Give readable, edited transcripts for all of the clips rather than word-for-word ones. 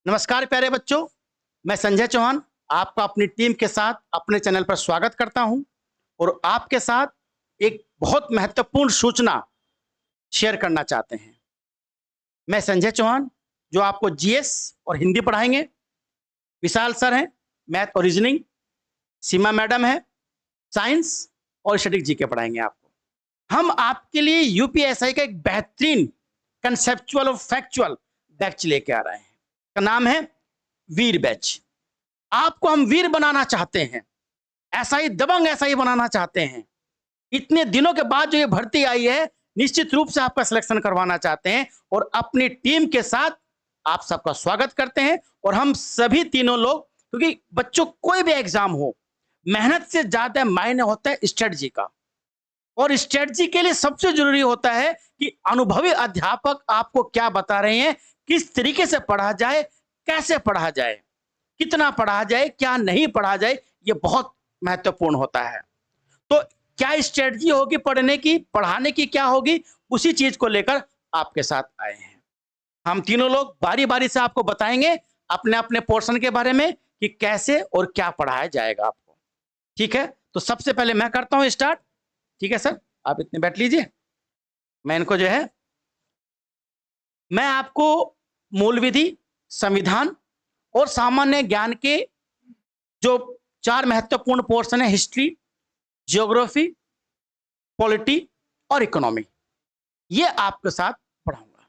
नमस्कार प्यारे बच्चों, मैं संजय चौहान आपका अपनी टीम के साथ अपने चैनल पर स्वागत करता हूं और आपके साथ एक बहुत महत्वपूर्ण सूचना शेयर करना चाहते हैं। मैं संजय चौहान जो आपको जीएस और हिंदी पढ़ाएंगे। विशाल सर हैं मैथ और रीजनिंग, सीमा मैडम है साइंस और स्टैटिक जीके पढ़ाएंगे आपको। हम आपके लिए यूपीएसआई का एक बेहतरीन कंसेप्चुअल और फैक्चुअल बैच लेके आ रहे हैं। का नाम है वीर बैच। आपको हम वीर बनाना चाहते हैं, ऐसा ही दबंग ऐसा ही बनाना चाहते हैं। इतने दिनों के बाद जो ये भर्ती आई है, निश्चित रूप से आपका सिलेक्शन करवाना चाहते हैं और अपनी टीम के साथ आप सबका स्वागत करते हैं। और हम सभी तीनों लोग, क्योंकि बच्चों कोई भी एग्जाम हो, मेहनत से ज्यादा मायने होता है स्ट्रेटजी का। और स्ट्रेटजी के लिए सबसे जरूरी होता है कि अनुभवी अध्यापक आपको क्या बता रहे हैं, किस तरीके से पढ़ा जाए, कैसे पढ़ा जाए, कितना पढ़ा जाए, क्या नहीं पढ़ा जाए, ये बहुत महत्वपूर्ण होता है। तो क्या स्ट्रेटजी होगी पढ़ने की, पढ़ाने की क्या होगी, उसी चीज को लेकर आपके साथ आए हैं। हम तीनों लोग बारी बारी से आपको बताएंगे अपने अपने पोर्शन के बारे में कि कैसे और क्या पढ़ाया जाएगा आपको। ठीक है, तो सबसे पहले मैं करता हूं स्टार्ट। ठीक है सर, आप इतने बैठ लीजिए। मैं इनको जो है, मैं आपको मूल विधि, संविधान और सामान्य ज्ञान के जो 4 महत्वपूर्ण पोर्शन है, हिस्ट्री, ज्योग्राफी, पॉलिटी और इकोनॉमी, ये आपके साथ पढ़ाऊंगा।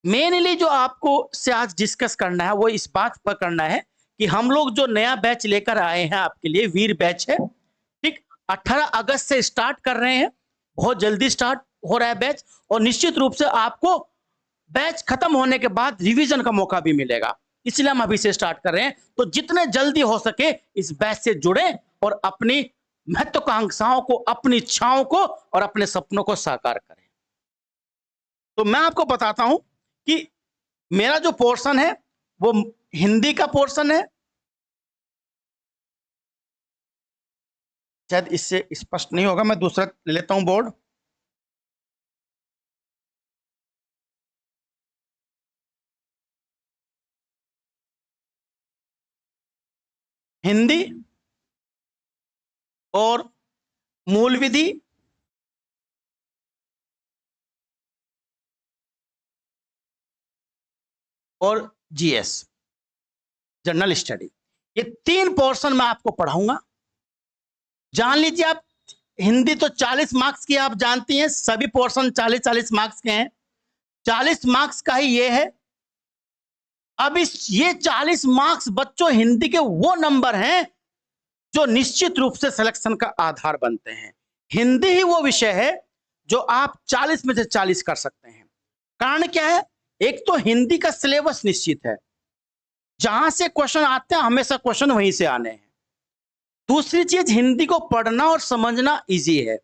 मेनली जो आपको से आज डिस्कस करना है वो इस बात पर करना है कि हम लोग जो नया बैच लेकर आए हैं आपके लिए, वीर बैच है। ठीक, 18 अगस्त से स्टार्ट कर रहे हैं, बहुत जल्दी स्टार्ट हो रहा है बैच। और निश्चित रूप से आपको बैच खत्म होने के बाद रिवीजन का मौका भी मिलेगा, इसलिए हम अभी से स्टार्ट कर रहे हैं। तो जितने जल्दी हो सके इस बैच से जुड़े और अपनी महत्वाकांक्षाओं को, अपनी इच्छाओं को और अपने सपनों को साकार करें। तो मैं आपको बताता हूं कि मेरा जो पोर्शन है वो हिंदी का पोर्शन है। शायद इससे स्पष्ट नहीं होगा, मैं दूसरा ले लेता हूं बोर्ड। हिंदी और मूल विधि और जीएस, जनरल स्टडी, ये 3 पोर्शन मैं आपको पढ़ाऊंगा। जान लीजिए आप, हिंदी तो 40 मार्क्स की आप जानती हैं, सभी पोर्शन 40-40 मार्क्स के हैं। 40 मार्क्स का ही ये है। अब ये 40 मार्क्स बच्चों हिंदी के वो नंबर हैं जो निश्चित रूप से सिलेक्शन का आधार बनते हैं। हिंदी ही वो विषय है जो आप 40 में से 40 कर सकते हैं। कारण क्या है? एक तो हिंदी का सिलेबस निश्चित है, जहां से क्वेश्चन आते हैं हमेशा क्वेश्चन वहीं से आने हैं। दूसरी चीज, हिंदी को पढ़ना और समझना इजी है।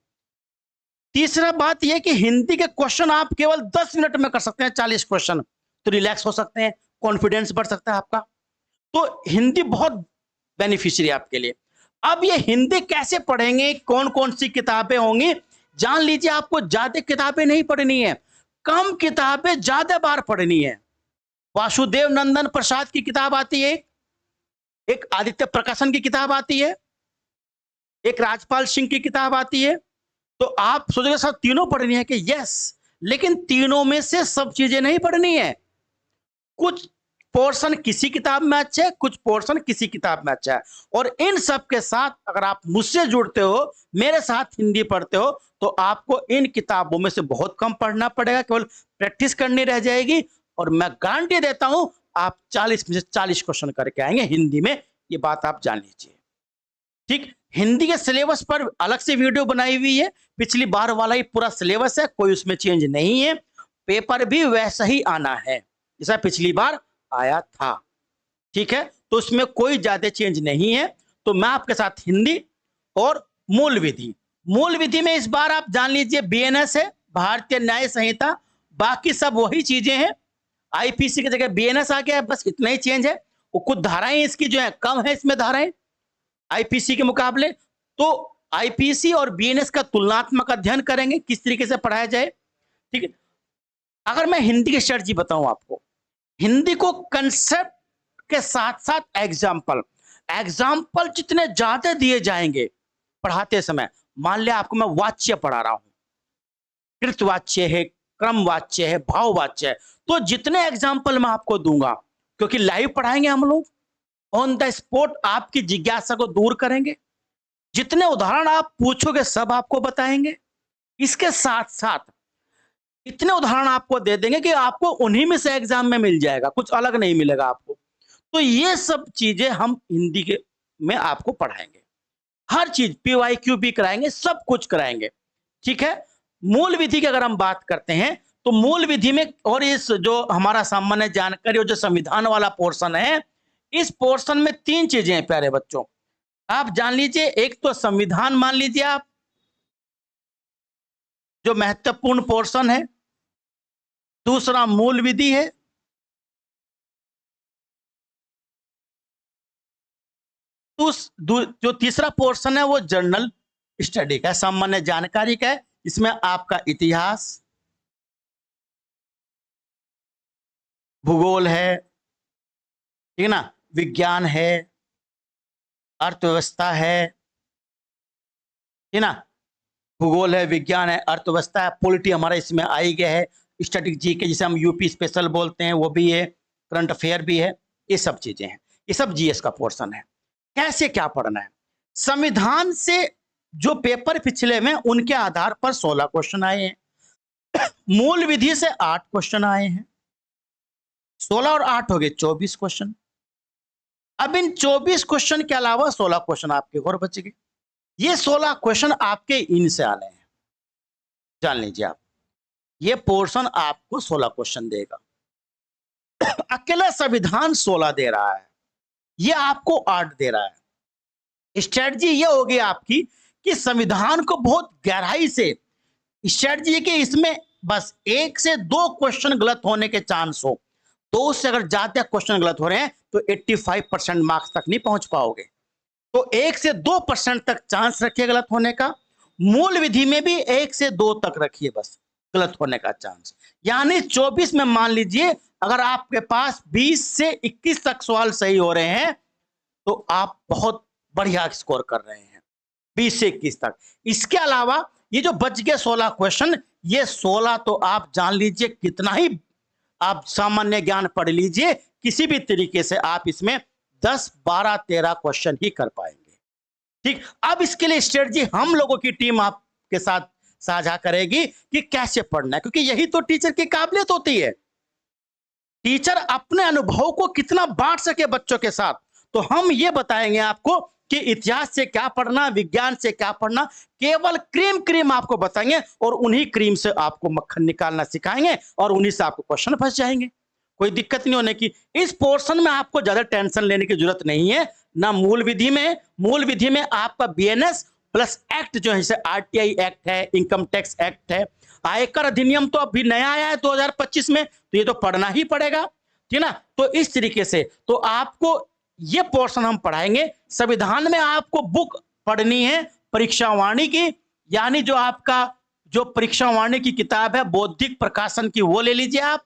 तीसरा बात यह कि हिंदी के क्वेश्चन आप केवल 10 मिनट में कर सकते हैं, 40 क्वेश्चन। तो रिलैक्स हो सकते हैं, कॉन्फिडेंस बढ़ सकता है आपका। तो हिंदी बहुत बेनिफिशियरी आपके लिए। अब ये हिंदी कैसे पढ़ेंगे, कौन कौन सी किताबें होंगी, जान लीजिए। आपको ज्यादा किताबें नहीं पढ़नी है, कम किताबें ज्यादा बार पढ़नी है। वासुदेव नंदन प्रसाद की किताब आती है, एक आदित्य प्रकाशन की किताब आती है, एक राजपाल सिंह की किताब आती है। तो आप सोचोगे सर तीनों पढ़नी है कि यस, लेकिन तीनों में से सब चीजें नहीं पढ़नी है। कुछ पोर्शन किसी किताब में अच्छा है, कुछ पोर्शन किसी किताब में अच्छा है। और इन सब के साथ अगर आप मुझसे जुड़ते हो, मेरे साथ हिंदी पढ़ते हो, तो आपको इन किताबों में से बहुत कम पढ़ना पड़ेगा, केवल प्रैक्टिस करनी रह जाएगी। और मैं गारंटी देता हूं आप 40 में से 40 क्वेश्चन करके आएंगे हिंदी में, ये बात आप जान लीजिए। ठीक, हिंदी के सिलेबस पर अलग से वीडियो बनाई हुई है, पिछली बार वाला ही पूरा सिलेबस है, कोई उसमें चेंज नहीं है। पेपर भी वैसा ही आना है जैसा पिछली बार आया था। ठीक है, तो उसमें कोई ज्यादा चेंज नहीं है। तो मैं आपके साथ हिंदी और मूल विधि, मूल विधि में इस बार आप जान लीजिए बीएनएस है, भारतीय न्याय संहिता। बाकी सब वही चीजें हैं, आईपीसी की जगह बीएनएस आ गया है, बस इतना ही चेंज है। वो कुछ धाराएं इसकी जो है कम है इसमें धाराएं आईपीसी के मुकाबले। तो आईपीसी और बीएनएस का तुलनात्मक अध्ययन करेंगे, किस तरीके से पढ़ाया जाए। ठीक है, अगर मैं हिंदी की स्ट्रेटजी बताऊं आपको, हिंदी को कंसेप्ट के साथ साथ एग्जाम्पल, एग्जाम्पल जितने ज्यादा दिए जाएंगे पढ़ाते समय, मान लिया आपको मैं वाच्य पढ़ा रहा हूं, कृतवाच्य है, क्रमवाच्य है, भाववाच्य है, तो जितने एग्जाम्पल मैं आपको दूंगा, क्योंकि लाइव पढ़ाएंगे हम लोग, ऑन द स्पॉट आपकी जिज्ञासा को दूर करेंगे, जितने उदाहरण आप पूछोगे सब आपको बताएंगे। इसके साथ साथ इतने उदाहरण आपको दे देंगे कि आपको उन्हीं में से एग्जाम में मिल जाएगा, कुछ अलग नहीं मिलेगा आपको। तो ये सब चीजें हम हिंदी के में आपको पढ़ाएंगे, हर चीज PYQ भी कराएंगे, सब कुछ कराएंगे, ठीक है। मूल विधि की अगर हम बात करते हैं तो मूल विधि में, और इस जो हमारा सामान्य जानकारी और जो संविधान वाला पोर्शन है, इस पोर्शन में तीन चीजें हैं प्यारे बच्चों, आप जान लीजिए। एक तो संविधान मान लीजिए आप, जो महत्वपूर्ण पोर्शन है। दूसरा मूल विधि है, जो तीसरा पोर्शन है वो जनरल स्टडी का है, सामान्य जानकारी का है। इसमें आपका इतिहास, भूगोल है, ठीक है ना, विज्ञान है, अर्थव्यवस्था है, ठीक है ना, भूगोल है, विज्ञान है, अर्थव्यवस्था है, पॉलिटी हमारा इसमें आ ही गया है, स्टैटिक जीके जिसे हम यूपी स्पेशल बोलते हैं वो भी है, करंट अफेयर भी है, ये सब चीजें हैं, ये सब जीएस का पोर्शन है। कैसे क्या पढ़ना है, संविधान से जो पेपर पिछले में उनके आधार पर 16 क्वेश्चन आए हैं, मूल विधि से 8 क्वेश्चन आए हैं, 16 और 8 हो गए 24 क्वेश्चन। अब इन 24 क्वेश्चन के अलावा 16 क्वेश्चन आपके और बच गए। ये 16 क्वेश्चन आपके इनसे आने हैं, जान लीजिए आप, ये पोर्शन आपको 16 क्वेश्चन देगा। अकेला संविधान 16 दे रहा है, ये आपको 8 दे रहा है। स्ट्रेटजी ये होगी आपकी कि संविधान को बहुत गहराई से, स्ट्रेटजी कि इसमें बस 1 से 2 क्वेश्चन गलत होने के चांस हो, 2 से अगर ज्यादा क्वेश्चन गलत हो रहे हैं तो 85% मार्क्स तक नहीं पहुंच पाओगे, तो 1 से 2% तक चांस रखिए गलत होने का। मूल विधि में भी 1 से 2 तक रखिए बस गलत होने का चांस, यानी 24 में मान लीजिए अगर आपके पास 20 से 21 तक सवाल सही हो रहे हैं तो आप बहुत बढ़िया स्कोर कर रहे हैं, 20 से 21 तक। इसके अलावा ये जो बच गए 16 क्वेश्चन, ये 16 तो आप जान लीजिए कितना ही आप सामान्य ज्ञान पढ़ लीजिए, किसी भी तरीके से आप इसमें 10, 12, 13 क्वेश्चन ही कर पाएंगे, ठीक। अब इसके लिए स्ट्रेटजी हम लोगों की टीम आपके साथ साझा करेगी कि कैसे पढ़ना है, क्योंकि यही तो टीचर की काबिलियत होती है, टीचर अपने अनुभव को कितना बांट सके बच्चों के साथ। तो हम ये बताएंगे आपको कि इतिहास से क्या पढ़ना, विज्ञान से क्या पढ़ना, केवल क्रीम क्रीम आपको बताएंगे और उन्हीं क्रीम से आपको मक्खन निकालना सिखाएंगे और उन्हीं से आपको क्वेश्चन फंस जाएंगे, कोई दिक्कत नहीं होने की। इस पोर्शन में आपको ज्यादा टेंशन लेने की जरूरत नहीं है ना। मूल विधि में आपका BNS प्लस एक्ट जो है, जैसे RTI एक्ट है, इनकम टैक्स एक्ट है, आयकर अधिनियम तो अभी नया आया है 2025 में, तो ये तो पढ़ना ही पड़ेगा, ठीक ना। तो इस तरीके से तो आपको ये पोर्शन हम पढ़ाएंगे। संविधान में आपको बुक पढ़नी है परीक्षा वाणी की, यानी जो आपका जो परीक्षा वाणी की किताब है बौद्धिक प्रकाशन की, वो ले लीजिए आप।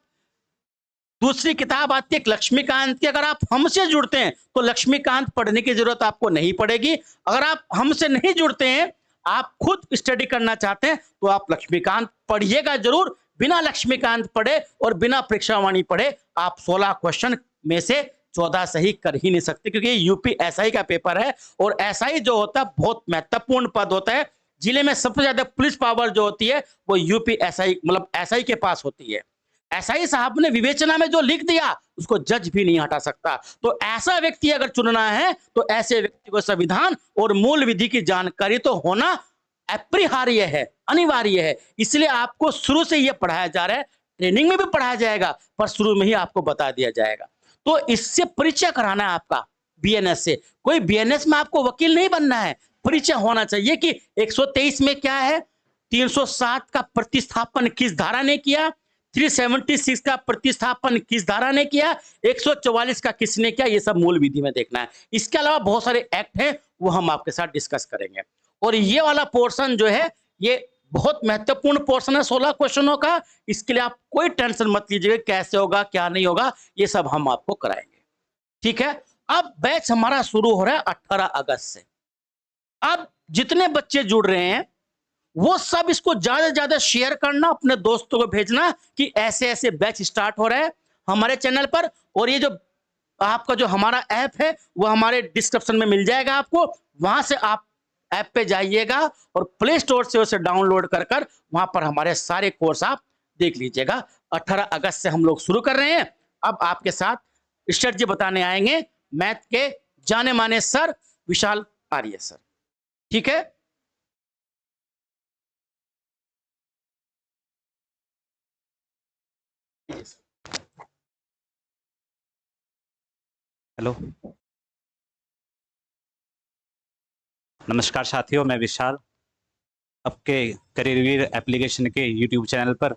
दूसरी किताब आती है लक्ष्मीकांत की, अगर आप हमसे जुड़ते हैं तो लक्ष्मीकांत पढ़ने की जरूरत आपको नहीं पड़ेगी। अगर आप हमसे नहीं जुड़ते हैं, आप खुद स्टडी करना चाहते हैं, तो आप लक्ष्मीकांत पढ़िएगा जरूर। बिना लक्ष्मीकांत पढ़े और बिना परीक्षावाणी पढ़े आप 16 क्वेश्चन में से 14 सही कर ही नहीं सकते, क्योंकि यूपी एसआई का पेपर है और एसआई जो होता है बहुत महत्वपूर्ण पद होता है। जिले में सबसे ज्यादा पुलिस पावर जो होती है वो यूपी एसआई मतलब एसआई के पास होती है। एसआई साहब ने विवेचना में जो लिख दिया उसको जज भी नहीं हटा सकता। तो ऐसा व्यक्ति अगर चुनना है तो ऐसे व्यक्ति को संविधान और मूल विधि की जानकारी तो होना अपरिहार्य है, अनिवार्य है। इसलिए आपको शुरू से यह पढ़ाया जा रहा है, ट्रेनिंग में भी पढ़ाया जाएगा, पर शुरू में ही आपको बता दिया जाएगा। तो इससे परिचय कराना है आपका बीएनएस से। कोई बीएनएस में आपको वकील नहीं बनना है, परिचय होना चाहिए कि 123 में क्या है, 307 का प्रतिस्थापन किस धारा ने किया, 376 का प्रतिस्थापन किस धारा ने किया, 144 का किसने किया, ये सब मूल विधि में देखना है। इसके अलावा बहुत सारे एक्ट हैं वो हम आपके साथ डिस्कस करेंगे। और ये वाला पोर्शन जो है ये बहुत महत्वपूर्ण पोर्शन है 16 क्वेश्चनों का। इसके लिए आप कोई टेंशन मत लीजिएगा कैसे होगा क्या नहीं होगा, ये सब हम आपको कराएंगे। ठीक है, अब बैच हमारा शुरू हो रहा है 18 अगस्त से। अब जितने बच्चे जुड़ रहे हैं वो सब इसको ज्यादा से ज्यादा शेयर करना, अपने दोस्तों को भेजना कि ऐसे ऐसे बैच स्टार्ट हो रहे हैं हमारे चैनल पर। और ये जो आपका जो हमारा ऐप है वो हमारे डिस्क्रिप्शन में मिल जाएगा आपको, वहां से आप ऐप पे जाइएगा और प्ले स्टोर से उसे डाउनलोड कर वहां पर हमारे सारे कोर्स आप देख लीजिएगा। 18 अगस्त से हम लोग शुरू कर रहे हैं। अब आपके साथ स्ट्रेटजी बताने आएंगे मैथ के जाने माने सर विशाल आर्य सर। ठीक है, हेलो, नमस्कार साथियों, मैं विशाल आपके करियर एप्लीकेशन के यूट्यूब चैनल पर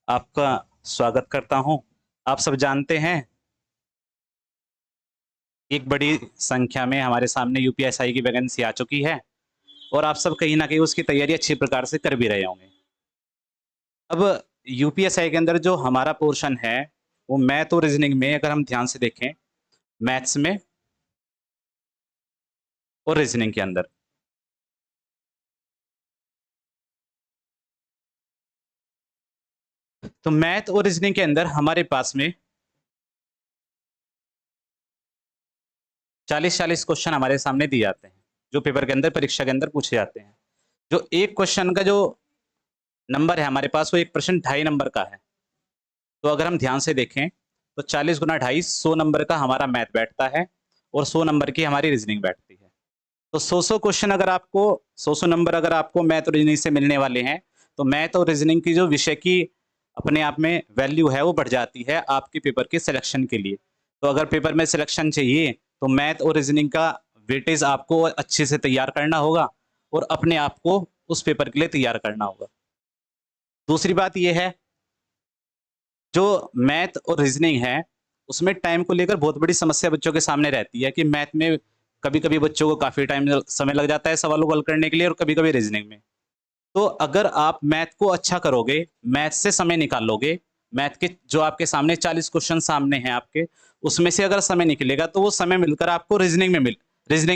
आपका स्वागत करता हूं। आप सब जानते हैं एक बड़ी संख्या में हमारे सामने यूपीएसआई की वैकेंसी आ चुकी है और आप सब कहीं ना कहीं उसकी तैयारी अच्छी प्रकार से कर भी रहे होंगे। अब यूपीएसआई के अंदर जो हमारा पोर्शन है वो मैथ और रीजनिंग में, अगर हम ध्यान से देखें, मैथ्स में और रीजनिंग के अंदर, तो मैथ और रीजनिंग के अंदर हमारे पास में 40-40 क्वेश्चन हमारे सामने दिए जाते हैं जो पेपर के अंदर, परीक्षा के अंदर पूछे जाते हैं। जो एक क्वेश्चन का जो नंबर है हमारे पास वो एक प्रश्न 2.5 नंबर का है। तो अगर हम ध्यान से देखें तो 40 गुना 2.5 100 नंबर का हमारा मैथ बैठता है और 100 नंबर की हमारी रीजनिंग बैठती है। तो 100 क्वेश्चन अगर आपको 100 नंबर अगर आपको मैथ और रीजनिंग से मिलने वाले हैं तो मैथ और रीजनिंग की जो विषय की अपने आप में वैल्यू है वो बढ़ जाती है आपके पेपर के सिलेक्शन के लिए। तो अगर पेपर में सिलेक्शन चाहिए तो मैथ और रीजनिंग का वेटेज आपको अच्छे से तैयार करना होगा और अपने आप को उस पेपर के लिए तैयार करना होगा। दूसरी बात यह है, जो मैथ और रीजनिंग है उसमें टाइम को लेकर बहुत बड़ी समस्या बच्चों के सामने रहती है कि मैथ में कभी कभी बच्चों को काफ़ी समय लग जाता है सवालों को हल करने के लिए, और कभी कभी रीजनिंग में। तो अगर आप मैथ को अच्छा करोगे, मैथ से समय निकाल लोगे, मैथ के जो आपके सामने 40 क्वेश्चन सामने हैं आपके, उसमें से अगर समय निकलेगा तो वो समय मिलकर आपको रीजनिंग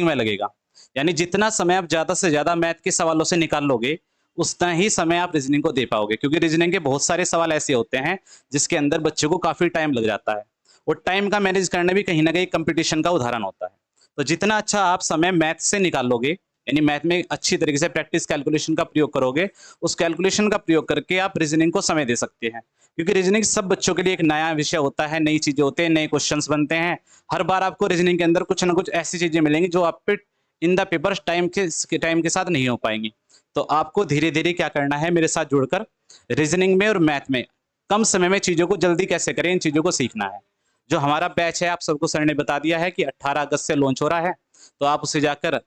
में लगेगा। यानी जितना समय आप ज़्यादा से ज़्यादा मैथ के सवालों से निकाल लोगे उतना ही समय आप रीजनिंग को दे पाओगे, क्योंकि रीजनिंग के बहुत सारे सवाल ऐसे होते हैं जिसके अंदर बच्चे को काफ़ी टाइम लग जाता है, और टाइम का मैनेज करना भी कहीं ना कहीं कंपटीशन का उदाहरण होता है। तो जितना अच्छा आप समय मैथ से निकाल लोगे, यानी मैथ में अच्छी तरीके से प्रैक्टिस कैलकुलेशन का प्रयोग करोगे, उस कैलकुलेशन का प्रयोग करके आप रीजनिंग को समय दे सकते हैं। क्योंकि रीजनिंग सब बच्चों के लिए एक नया विषय होता है, नई चीजें होते हैं, नए क्वेश्चंस बनते हैं। हर बार आपको रीजनिंग के अंदर कुछ ना कुछ ऐसी चीजें मिलेंगी जो आप पे इन द पेपर टाइम के साथ नहीं हो पाएंगी। तो आपको धीरे धीरे क्या करना है, मेरे साथ जुड़कर रीजनिंग में और मैथ में कम समय में चीजों को जल्दी कैसे करें, इन चीजों को सीखना है। जो हमारा बैच है आप सबको सर ने बता दिया है कि 18 अगस्त से लॉन्च हो रहा है, तो आप उसे जाकर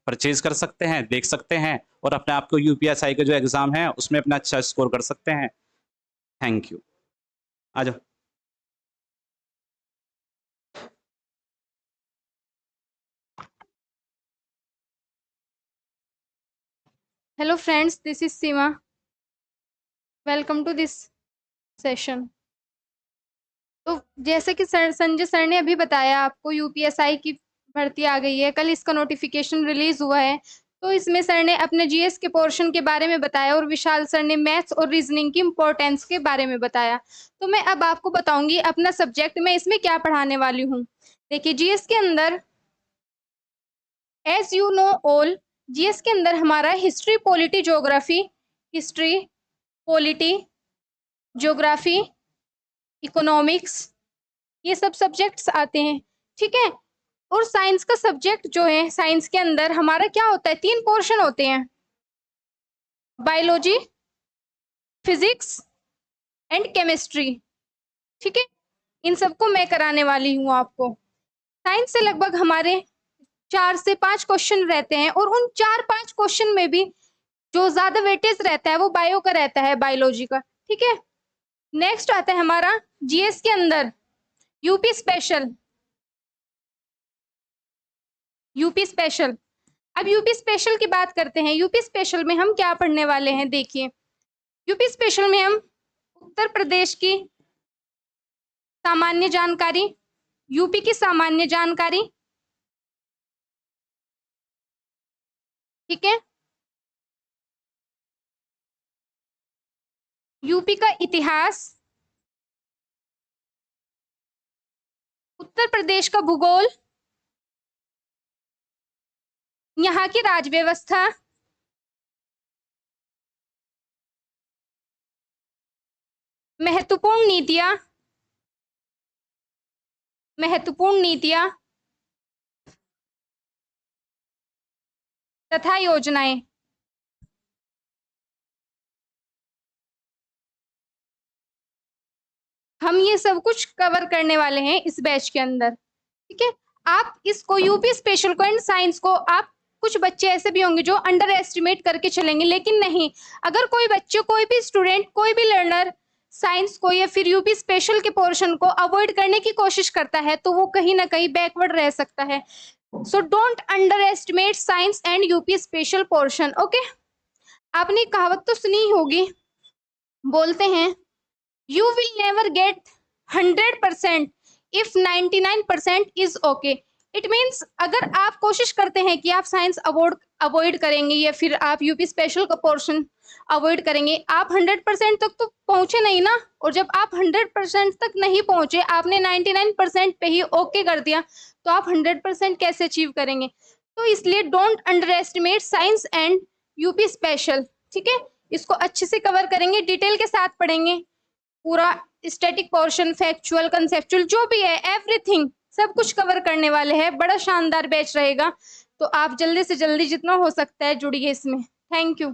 परचेज कर सकते हैं, देख सकते हैं, और अपने आप को यूपीएसआई का जो एग्जाम है उसमें अपना अच्छा स्कोर कर सकते हैं। Thank you. आ जाओ। Hello friends, this is Seema. Welcome to this session. तो जैसे कि संजय सर ने अभी बताया, आपको यूपीएसआई की भर्ती आ गई है, कल इसका नोटिफिकेशन रिलीज हुआ है। तो इसमें सर ने अपने जीएस के पोर्शन के बारे में बताया और विशाल सर ने मैथ्स और रीजनिंग की इम्पोर्टेंस के बारे में बताया। तो मैं अब आपको बताऊंगी अपना सब्जेक्ट मैं इसमें क्या पढ़ाने वाली हूँ। देखिए, जीएस के अंदर as you know all, GS के अंदर हमारा history, polity, geography, history, polity, geography, economics, ये सब सब्जेक्ट्स आते हैं। ठीक है, और साइंस का सब्जेक्ट जो है, साइंस के अंदर हमारा क्या होता है, 3 पोर्शन होते हैं, बायोलॉजी, फिजिक्स एंड केमिस्ट्री। ठीक है, इन सबको मैं कराने वाली हूँ आपको। साइंस से लगभग हमारे 4 से 5 क्वेश्चन रहते हैं, और उन 4-5 क्वेश्चन में भी जो ज्यादा वेटेज रहता है वो बायो का रहता है, बायोलॉजी का। ठीक है, नेक्स्ट आता है हमारा जीएस के अंदर यूपी स्पेशल। अब यूपी स्पेशल की बात करते हैं। यूपी स्पेशल में हम क्या पढ़ने वाले हैं, देखिए यूपी स्पेशल में हम उत्तर प्रदेश की सामान्य जानकारी, यूपी की सामान्य जानकारी, ठीक है, यूपी का इतिहास, उत्तर प्रदेश का भूगोल, यहाँ की राज व्यवस्था, महत्वपूर्ण नीतियां तथा योजनाएं। हम ये सब कुछ कवर करने वाले हैं इस बैच के अंदर, ठीक है। आप इसको यूपी स्पेशल को एंड साइंस को, आप कुछ बच्चे ऐसे भी होंगे जो अंडर एस्टिमेट करके चलेंगे, लेकिन नहीं, अगर कोई बच्चे, कोई भी स्टूडेंट, कोई भी लर्नर साइंस को या फिर यूपी स्पेशल के पोर्शन को अवॉइड करने की कोशिश करता है तो वो कहीं ना कहीं बैकवर्ड रह सकता है। So don't under estimate science and UP special portion, okay. आपने कहावत तो सुनी ही होगी, बोलते हैं you will never get 100% if 99% is okay. It means अगर आप कोशिश करते हैं कि आप साइंस अवॉइड करेंगे या फिर आप यूपी स्पेशल का पोर्शन अवॉइड करेंगे, आप 100% तक तो पहुंचे नहीं ना। और जब आप 100% तक नहीं पहुंचे, आपने 99% पे ही ओके कर दिया, तो आप 100% कैसे अचीव करेंगे। तो इसलिए don't under estimate science and UP special, ठीक है। इसको अच्छे से कवर करेंगे, डिटेल के साथ पढ़ेंगे, पूरा स्टैटिक पोर्शन, फैक्चुअल, कंसेप्चुअल जो भी है, एवरीथिंग सब कुछ कवर करने वाले हैं। बड़ा शानदार बैच रहेगा, तो आप जल्दी से जल्दी जितना हो सकता है जुड़िए इसमें। Thank you.